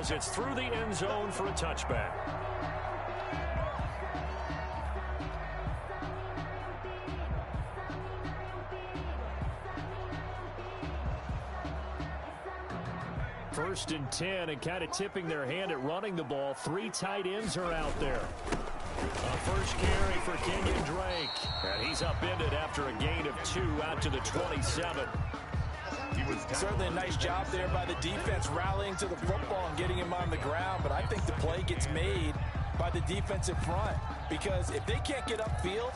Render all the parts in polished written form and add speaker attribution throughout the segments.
Speaker 1: as it's through the end zone for a touchback. First and 10, and kind of tipping their hand at running the ball. 3 tight ends are out there. A first carry for Kenyon Drake. And he's upended after a gain of 2 out to the 27.
Speaker 2: Certainly a nice job there by the defense rallying to the football and getting him on the ground. But I think the play gets made by the defensive front. Because if they can't get upfield,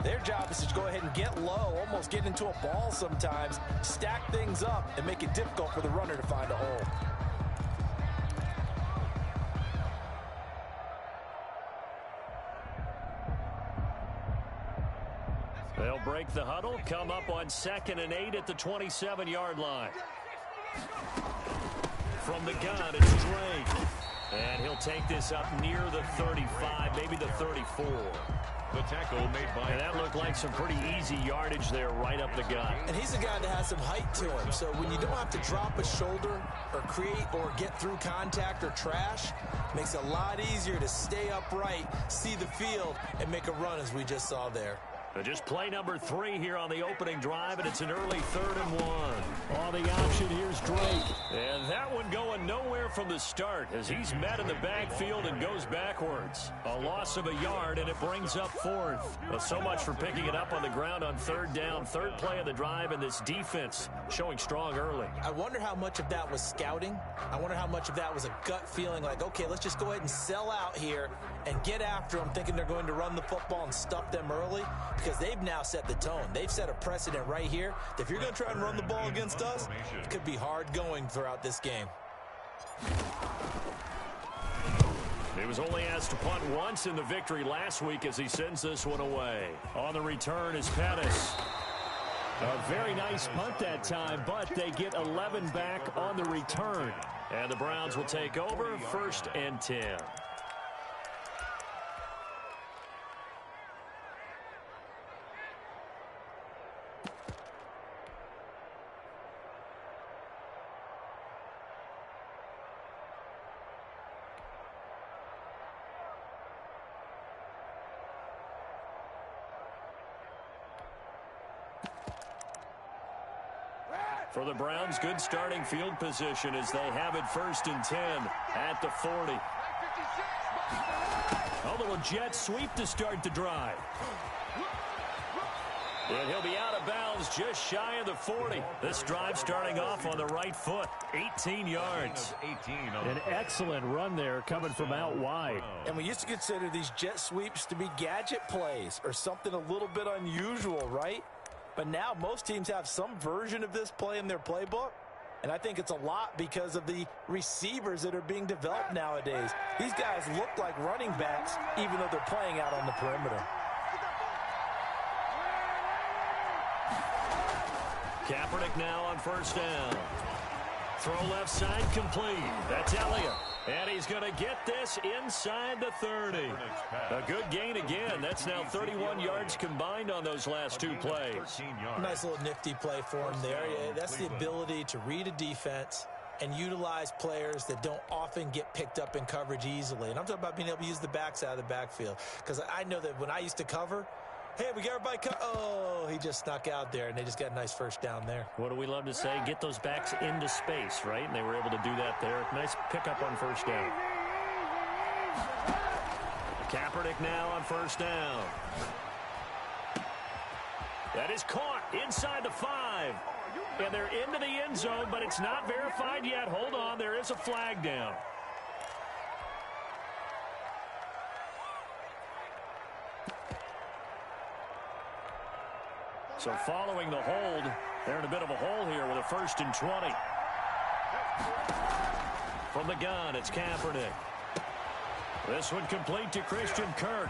Speaker 2: their job is to go ahead and get low, almost get into a ball sometimes, stack things up, and make it difficult for the runner to find a hole.
Speaker 1: They'll break the huddle, come up on 2nd and 8 at the 27-yard line. From the gun, it's Drake. And he'll take this up near the 35, maybe the 34.
Speaker 3: The tackle made by...
Speaker 1: And that looked like some pretty easy yardage there right up the gut.
Speaker 2: And he's a guy that has some height to him. So when you don't have to drop a shoulder or create or get through contact or trash, makes it a lot easier to stay upright, see the field, and make a run as we just saw there.
Speaker 1: Just play number 3 here on the opening drive, and it's an early 3rd and 1. On the option, here's Drake. And that one going nowhere from the start as he's met in the backfield and goes backwards. A loss of a yard, and it brings up 4th. Well, so much for picking it up on the ground on 3rd down. 3rd play of the drive, and this defense showing strong early.
Speaker 2: I wonder how much of that was scouting. I wonder how much of that was a gut feeling like, okay, let's just go ahead and sell out here and get after them, thinking they're going to run the football and stuff them early. Because they've now set the tone. They've set a precedent right here. If you're going to try and run the ball against us, it could be hard going throughout this game.
Speaker 1: He was only asked to punt once in the victory last week as he sends this one away. On the return is Pettis. A very nice punt that time, but they get 11 back on the return. And the Browns will take over 1st and 10. For the Browns, good starting field position as they have it 1st and 10 at the 40. A little jet sweep to start the drive. And he'll be out of bounds just shy of the 40. This drive starting off on the right foot. 18 yards. An excellent run there coming from out wide.
Speaker 2: And we used to consider these jet sweeps to be gadget plays or something a little bit unusual, right? But now most teams have some version of this play in their playbook. And I think it's a lot because of the receivers that are being developed nowadays. These guys look like running backs even though they're playing out on the perimeter.
Speaker 1: Kaepernick now on 1st down. Throw left side complete. That's Elliott. And he's going to get this inside the 30. A good gain again. That's now 31 yards combined on those last 2 plays.
Speaker 2: Nice little nifty play for him there. Yeah, that's the ability to read a defense and utilize players that don't often get picked up in coverage easily. And I'm talking about being able to use the backs out of the backfield. Because I know that when I used to cover, hey, we got everybody oh, he just snuck out there, and they just got a nice 1st down there.
Speaker 1: What do we love to say? Get those backs into space, right? And they were able to do that there. Nice pickup on 1st down. Kaepernick now on 1st down. That is caught inside the 5. And they're into the end zone, but it's not verified yet. Hold on, there is a flag down. So following the hold, they're in a bit of a hole here with a 1st and 20. From the gun, it's Kaepernick. This one complete to Christian Kirk.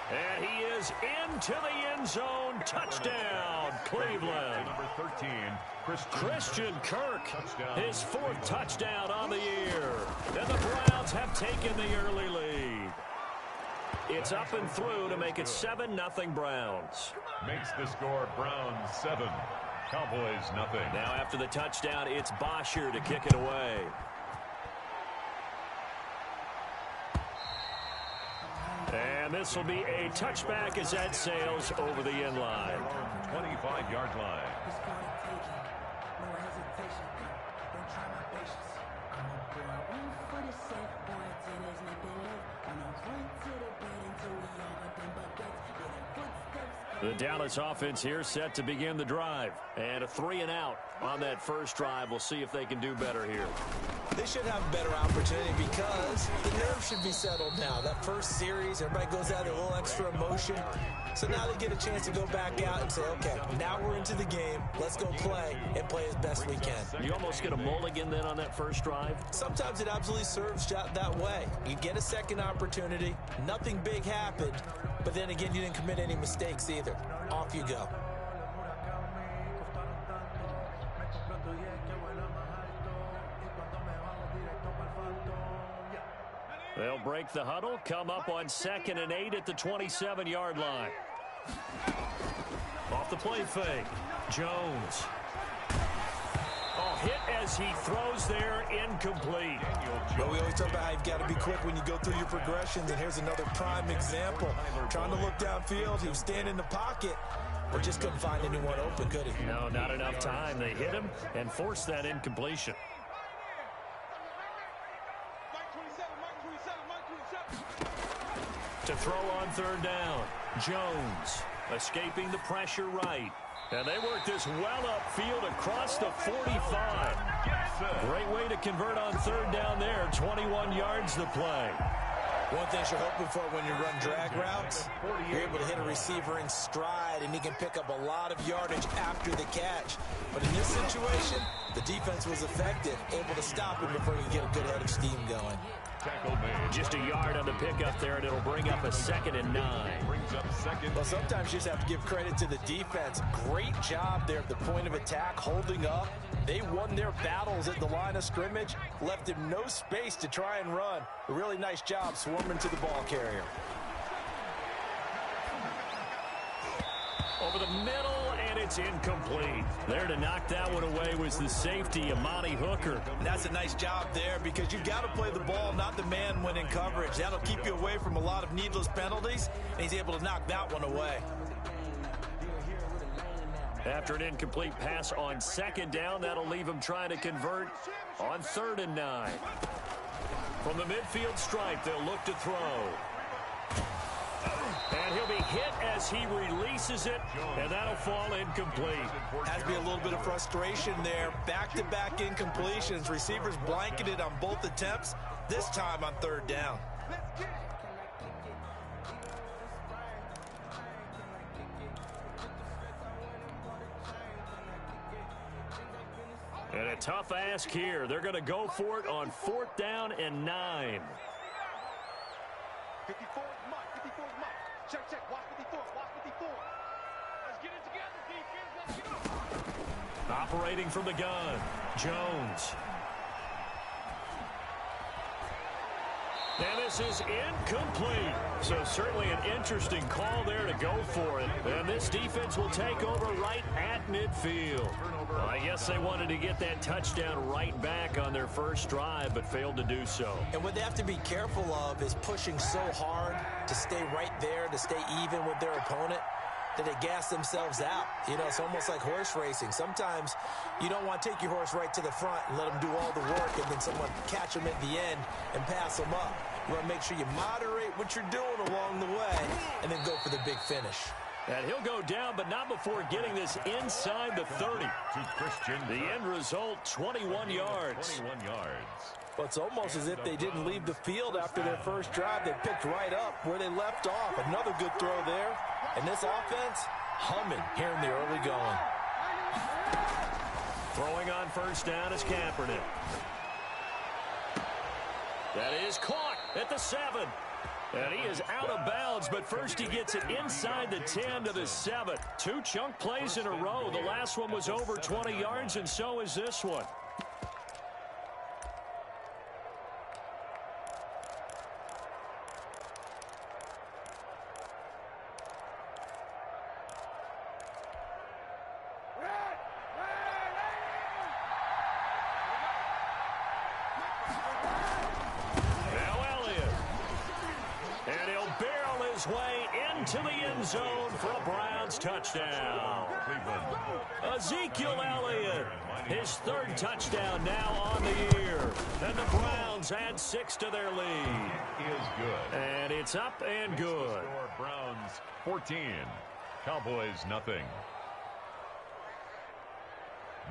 Speaker 1: And he is into the end zone. Touchdown, Cleveland.
Speaker 3: Number 13,
Speaker 1: Christian Kirk, his 4th touchdown on the year. And the Browns have taken the early lead. It's up and through to make it 7-0 Browns.
Speaker 3: Makes the score Browns 7, Cowboys 0.
Speaker 1: Now after the touchdown, it's Bosher to kick it away. And this will be a touchback as that sails over the end line.
Speaker 3: 25-yard line.
Speaker 1: The Dallas offense here set to begin the drive. And a 3-and-out on that first drive. We'll see if they can do better here.
Speaker 2: They should have a better opportunity because the nerves should be settled now. That first series, everybody goes out a little extra emotion. So now they get a chance to go back out and say, okay, now we're into the game. Let's go play and play as best we can.
Speaker 1: You almost get a mulligan then on that first drive?
Speaker 2: Sometimes it absolutely serves that way. You get a second opportunity. Nothing big happened. But then again, you didn't commit any mistakes either. Off you go.
Speaker 1: They'll break the huddle, come up on 2nd and 8 at the 27-yard line. Off the play fake. Jones. Oh, hit as he throws there, incomplete.
Speaker 2: Well, we always talk about how you've got to be quick when you go through your progressions, and here's another prime example. Trying to look downfield, he was standing in the pocket, but just couldn't find anyone open, could he?
Speaker 1: No, not enough time. They hit him and forced that incompletion. To throw on 3rd down. Jones escaping the pressure right. And they work this well upfield across the 45. Great way to convert on 3rd down there. 21 yards the play.
Speaker 2: One thing you're hoping for when you run drag routes, you're able to hit a receiver in stride, and he can pick up a lot of yardage after the catch. But in this situation, the defense was effective, able to stop him before he could get a good head of steam going.
Speaker 1: Just a yard on the pickup there, and it'll bring up a 2nd and 9.
Speaker 2: Well, sometimes you just have to give credit to the defense. Great job there at the point of attack, holding up. They won their battles at the line of scrimmage, left him no space to try and run. A really nice job swarming to the ball carrier.
Speaker 1: Over the middle, and it's incomplete. There to knock that one away was the safety, Amani Hooker.
Speaker 2: And that's a nice job there because you've got to play the ball, not the man when in coverage. That'll keep you away from a lot of needless penalties, and he's able to knock that one away.
Speaker 1: After an incomplete pass on 2nd down, that'll leave him trying to convert on 3rd and 9. From the midfield stripe, they'll look to throw. And he'll be hit as he releases it, and that'll fall incomplete.
Speaker 2: Has to be a little bit of frustration there. Back-to-back incompletions. Receivers blanketed on both attempts, this time on 3rd down.
Speaker 1: And a tough ask here. They're going to go for it on 4th down and 9.
Speaker 4: 54 is Mike. 54 is Mike. Check. Watch 54. Watch 54. Let's get it together, defense. Let's go.
Speaker 1: Operating from the gun. Jones. And this is incomplete. So certainly an interesting call there to go for it. And this defense will take over right at midfield. Well, I guess they wanted to get that touchdown right back on their first drive, but failed to do so.
Speaker 2: And what they have to be careful of is pushing so hard to stay right there, to stay even with their opponent, that they gas themselves out. You know, it's almost like horse racing. Sometimes you don't want to take your horse right to the front and let them do all the work, and then someone catch them at the end and pass them up. You want to make sure you moderate what you're doing along the way and then go for the big finish.
Speaker 1: And he'll go down, but not before getting this inside the 30. The end result, 21 yards.
Speaker 3: 21 yards.
Speaker 2: Well, it's almost as if they didn't leave the field after their first drive. They picked right up where they left off. Another good throw there. And this offense, humming here in the early going.
Speaker 1: Throwing on 1st down is Kaepernick. That is caught at the 7. And he is out of bounds, but first he gets it inside the 10 to the 7. 2 chunk plays in a row. The last one was over 20 yards, and so is this one. way into the end zone for a Browns touchdown. Ezekiel Elliott, his third touchdown now on the year. And the Browns add 6 to their lead.
Speaker 3: Is good.
Speaker 1: And it's up and good.
Speaker 3: Score Browns 14. Cowboys nothing.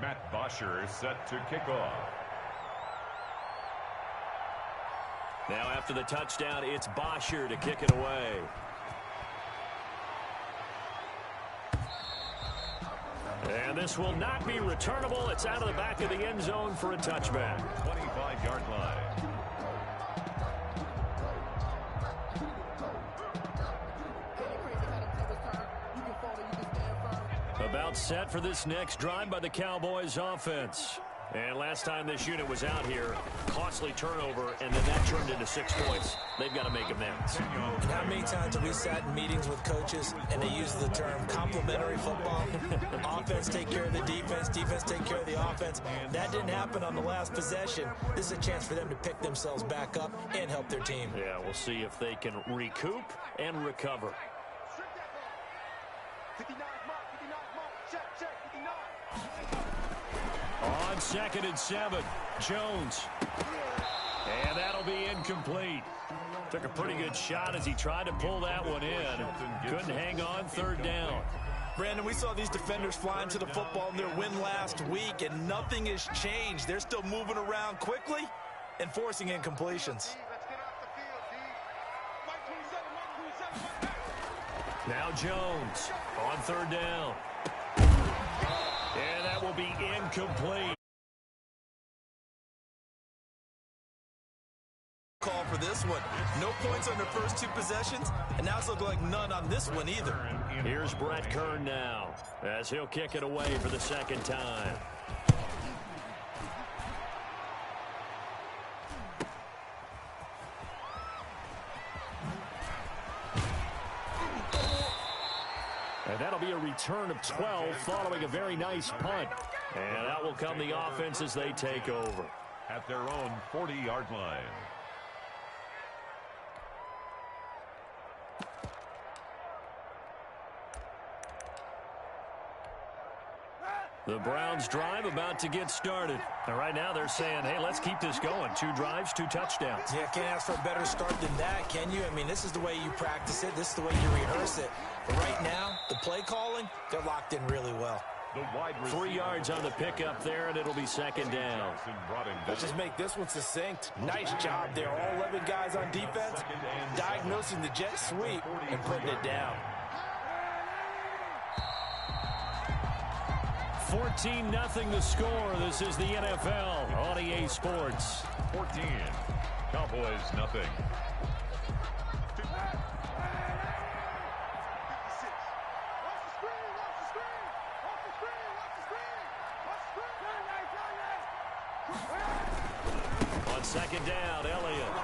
Speaker 3: Matt Bosher set to kick off.
Speaker 1: Now after the touchdown, it's Bosher to kick it away. And this will not be returnable. It's out of the back of the end zone for a touchback.
Speaker 3: 25-yard line.
Speaker 1: About set for this next drive by the Cowboys offense. And last time this unit was out here, costly turnover, and then that turned into 6 points. They've got to make amends.
Speaker 2: And how many times have we sat in meetings with coaches and they use the term complementary football? Offense take care of the defense, defense take care of the offense. That didn't happen on the last possession. This is a chance for them to pick themselves back up and help their team.
Speaker 1: Yeah, we'll see if they can recoup and recover.
Speaker 4: 59 mark, 59 mark, check, 59.
Speaker 1: On 2nd and 7, Jones. And that'll be incomplete. Took a pretty good shot as he tried to pull that one in. Couldn't hang on 3rd down.
Speaker 2: Brandon, we saw these defenders flying to the football in their win last week, and nothing has changed. They're still moving around quickly and forcing incompletions.
Speaker 4: Let's get off the field, D. Mike 27, Mike 27, Mike.
Speaker 1: Now Jones on 3rd down. And that will be incomplete.
Speaker 2: Call for this one. No points on their first 2 possessions, and now it's looking like none on this one either.
Speaker 1: Here's Brett Kern now as he'll kick it away for the 2nd time. And that'll be a return of 12 following a very nice punt. And that will come the offense as they take over.
Speaker 3: At their own 40-yard line.
Speaker 1: The Browns drive about to get started. And right now they're saying, hey, let's keep this going. 2 drives, 2 touchdowns.
Speaker 2: Yeah, can't ask for a better start than that, can you? I mean, this is the way you practice it. This is the way you rehearse it. But right now, the play calling, they're locked in really well.
Speaker 3: The wide
Speaker 1: 3 yards on the pickup there, and it'll be 2nd down.
Speaker 2: Let's just make this one succinct. Nice job there. All 11 guys on defense, diagnosing the jet sweep and putting it down.
Speaker 1: 14-0 the score. This is the NFL on EA Sports.
Speaker 3: 14. Cowboys nothing.
Speaker 4: 56. Watch the screen, watch the screen. Watch the screen, watch the screen. Watch the screen.
Speaker 1: On 2nd down, Elliott.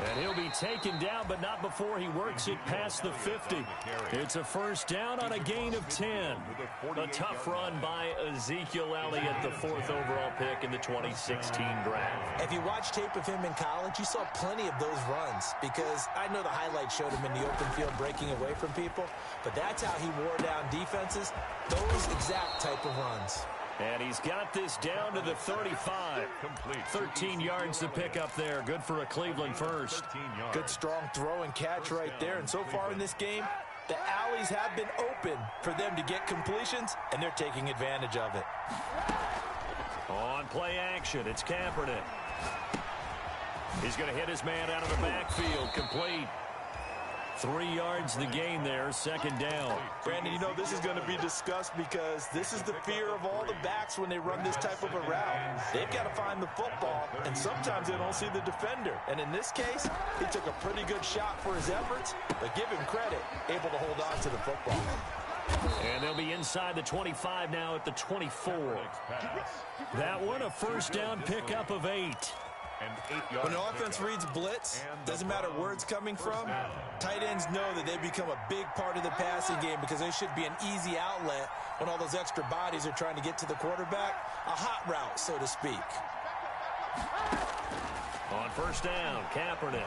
Speaker 1: And he'll be taken down, but not before he works it past the 50. It's a 1st down on a gain of 10. A tough run by Ezekiel Elliott, the 4th overall pick in the 2016 draft.
Speaker 2: If you watch tape of him in college, you saw plenty of those runs because I know the highlights showed him in the open field breaking away from people, but that's how he wore down defenses, those exact type of runs.
Speaker 1: And he's got this down to the 35. 13 yards to pick up there. Good for a Cleveland first.
Speaker 2: Good strong throw and catch right there. And so far in this game, the alleys have been open for them to get completions, and they're taking advantage of it.
Speaker 1: On play action, it's Kaepernick. He's going to hit his man out of the backfield. Complete. 3 yards the gain there, 2nd down.
Speaker 2: Brandon, you know this is going to be discussed because this is the fear of all the backs when they run this type of a route. They've got to find the football, and sometimes they don't see the defender. And in this case, he took a pretty good shot for his efforts, but give him credit, able to hold on to the football.
Speaker 1: And they'll be inside the 25 now at the 24. That one, a 1st down pickup of 8.
Speaker 2: When the offense reads blitz, doesn't matter where it's coming from, tight ends know that they become a big part of the passing game because they should be an easy outlet when all those extra bodies are trying to get to the quarterback. A hot route, so to speak.
Speaker 1: On First down, Kaepernick.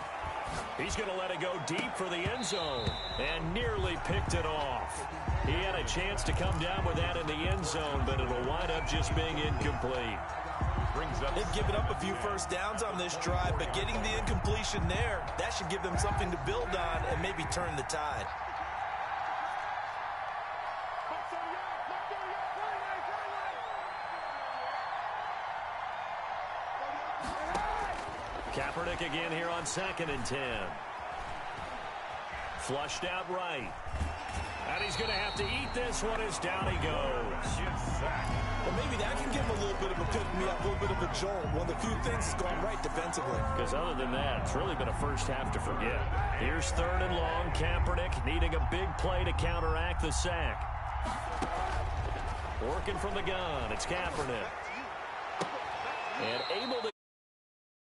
Speaker 1: He's going to let it go deep for the end zone and nearly picked it off. He had a chance to come down with that in the end zone, but it'll wind up just being incomplete.
Speaker 2: They've given up a few first downs on this drive, but getting the incompletion there, that should give them something to build on and maybe turn the tide.
Speaker 1: Kaepernick again here on 2nd and 10. Flushed out right. And he's going to have to eat this one as down he goes.
Speaker 2: Well, maybe that can give him a little bit of a pick-me-up, a little bit of a jolt. One of the few things that's gone right defensively.
Speaker 1: Because other than that, it's really been a first half to forget. Here's 3rd and long. Kaepernick needing a big play to counteract the sack. Working from the gun. It's Kaepernick. And able to